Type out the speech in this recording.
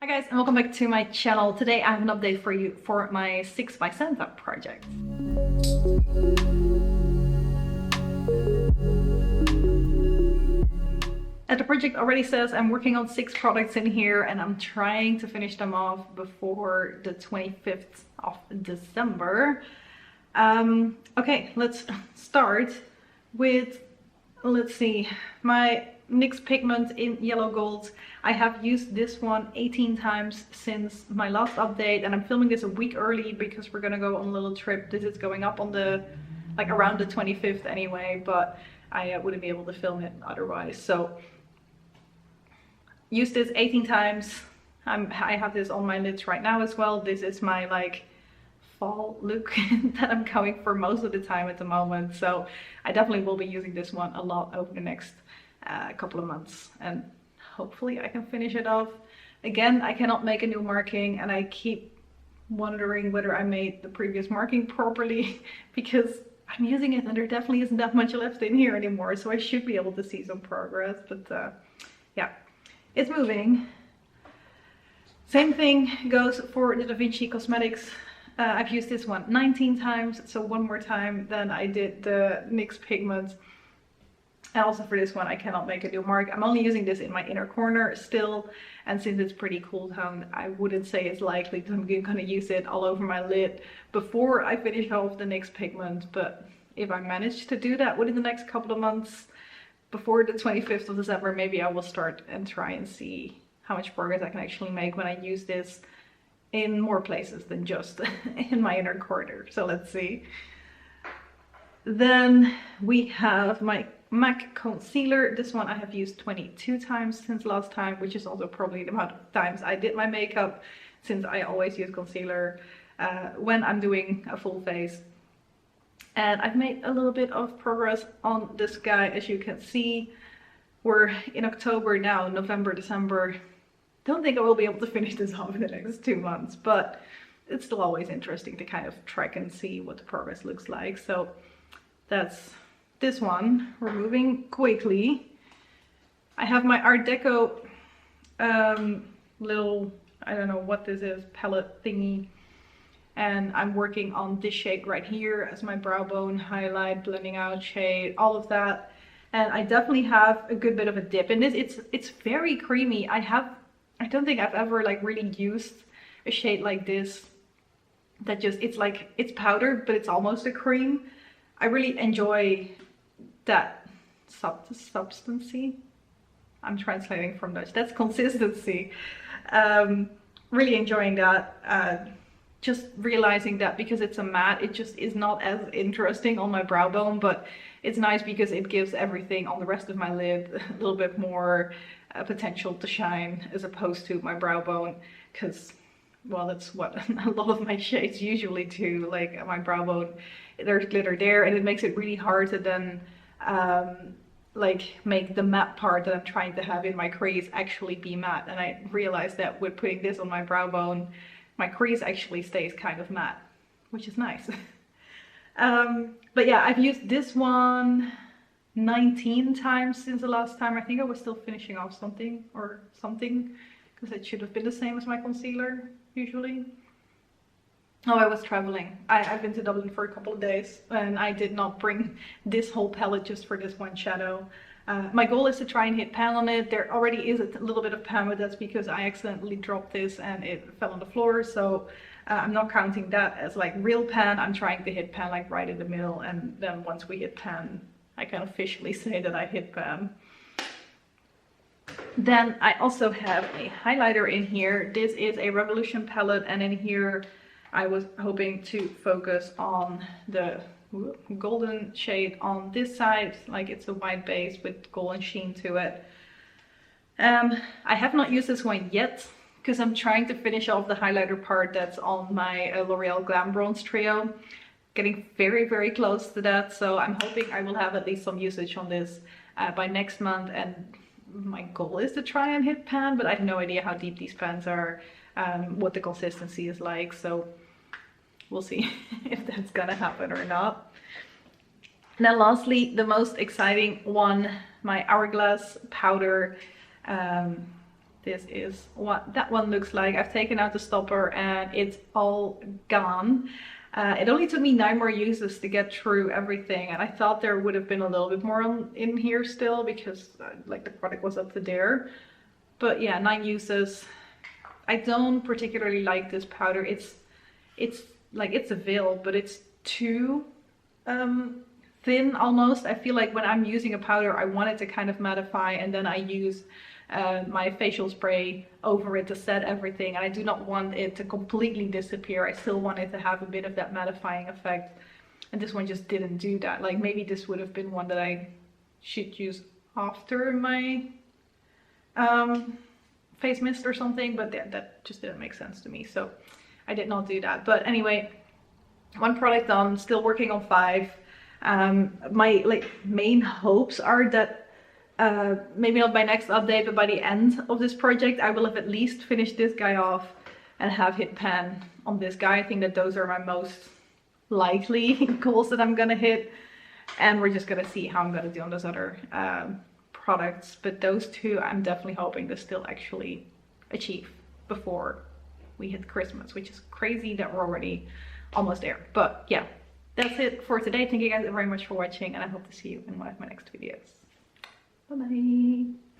Hi guys, and welcome back to my channel. Today I have an update for you for my 6 by Santa project. And the project already says I'm working on 6 products in here and I'm trying to finish them off before the 25th of December. Okay, let's start with, let's see, my NYX Pigment in yellow gold. I have used this one 18 times since my last update, and I'm filming this a week early because we're gonna go on a little trip. This is going up on the, like, around the 25th anyway, but I wouldn't be able to film it otherwise. So used this 18 times. I have this on my lids right now as well. This is my like fall look that I'm going for most of the time at the moment. So I definitely will be using this one a lot over the next couple of months, and hopefully I can finish it off. Again, I cannot make a new marking, and I keep wondering whether I made the previous marking properly because I'm using it and there definitely isn't that much left in here anymore, so I should be able to see some progress. But yeah, it's moving. Same thing goes for the Vinci Cosmetics. I've used this one 19 times, so one more time than I did the NYX Pigment. And also for this one, I cannot make a new mark. I'm only using this in my inner corner still. And since it's pretty cool toned, I wouldn't say it's likely that I'm gonna use it all over my lid before I finish off the NYX Pigment. But if I manage to do that within the next couple of months, before the 25th of December, maybe I will start and try and see how much progress I can actually make when I use this in more places than just in my inner corner. So let's see. Then we have my MAC concealer. This one I have used 22 times since last time, which is also probably the amount of times I did my makeup, since I always use concealer when I'm doing a full face. And I've made a little bit of progress on this guy. As you can see, we're in October now, November, December. Don't think I will be able to finish this off in the next 2 months, but it's still always interesting to kind of track and see what the progress looks like. So that's this one. We're moving quickly. I have my Art Deco little, I don't know what this is, palette thingy. And I'm working on this shade right here as my brow bone highlight, blending out shade, all of that. And I definitely have a good bit of a dip in this. It's very creamy. I don't think I've ever like really used a shade like this that just, it's like, it's powdered, but it's almost a cream. I really enjoy that substancy. I'm translating from Dutch. That's consistency. Really enjoying that. Just realizing that because it's a matte, it just is not as interesting on my brow bone, but it's nice because it gives everything on the rest of my lid a little bit more potential to shine, as opposed to my brow bone, because, well, that's what a lot of my shades usually do. Like my brow bone, there's glitter there, and it makes it really hard to then like make the matte part that I'm trying to have in my crease actually be matte. And I realized that with putting this on my brow bone, my crease actually stays kind of matte, which is nice. But yeah, I've used this one 19 times since the last time. I think I was still finishing off something, because it should have been the same as my concealer usually. Oh, I was traveling. I've been to Dublin for a couple of days, and I did not bring this whole palette just for this one shadow. My goal is to try and hit pan on it. There already is a little bit of pan, but that's because I accidentally dropped this and it fell on the floor. So I'm not counting that as like real pan. I'm trying to hit pan like right in the middle, and then once we hit pan, I can officially say that I hit pan. Then I also have a highlighter in here. This is a Revolution palette, and in here I was hoping to focus on the golden shade on this side, like it's a white base with golden sheen to it. I have not used this one yet because I'm trying to finish off the highlighter part that's on my L'Oreal Glam Bronze Trio. Getting very, very close to that, so I'm hoping I will have at least some usage on this by next month. And my goal is to try and hit pan, but I have no idea how deep these pans are, what the consistency is like, so we'll see if that's gonna happen or not. And then lastly, the most exciting one, my Hourglass powder. this is what that one looks like. I've taken out the stopper and it's all gone. It only took me 9 more uses to get through everything, and I thought there would have been a little bit more in here still because like the product was up to there. But yeah, 9 uses. I don't particularly like this powder. It's like, it's a veil, but it's too thin almost. I feel like when I'm using a powder, I want it to kind of mattify, and then I use my facial spray over it to set everything, and I do not want it to completely disappear. I still want it to have a bit of that mattifying effect, and this one just didn't do that. Like, maybe this would have been one that I should use after my face mist or something, but that just didn't make sense to me, so I did not do that. But anyway, 1 product done, still working on 5. My like main hopes are that maybe not by next update, but by the end of this project, I will have at least finished this guy off and have hit pan on this guy. I think that those are my most likely goals that I'm gonna hit, and we're just gonna see how I'm gonna do on those other products. But those 2 I'm definitely hoping to still actually achieve before we hit Christmas, which is crazy that we're already almost there. But yeah, that's it for today. Thank you guys very much for watching, and I hope to see you in one of my next videos. Bye bye.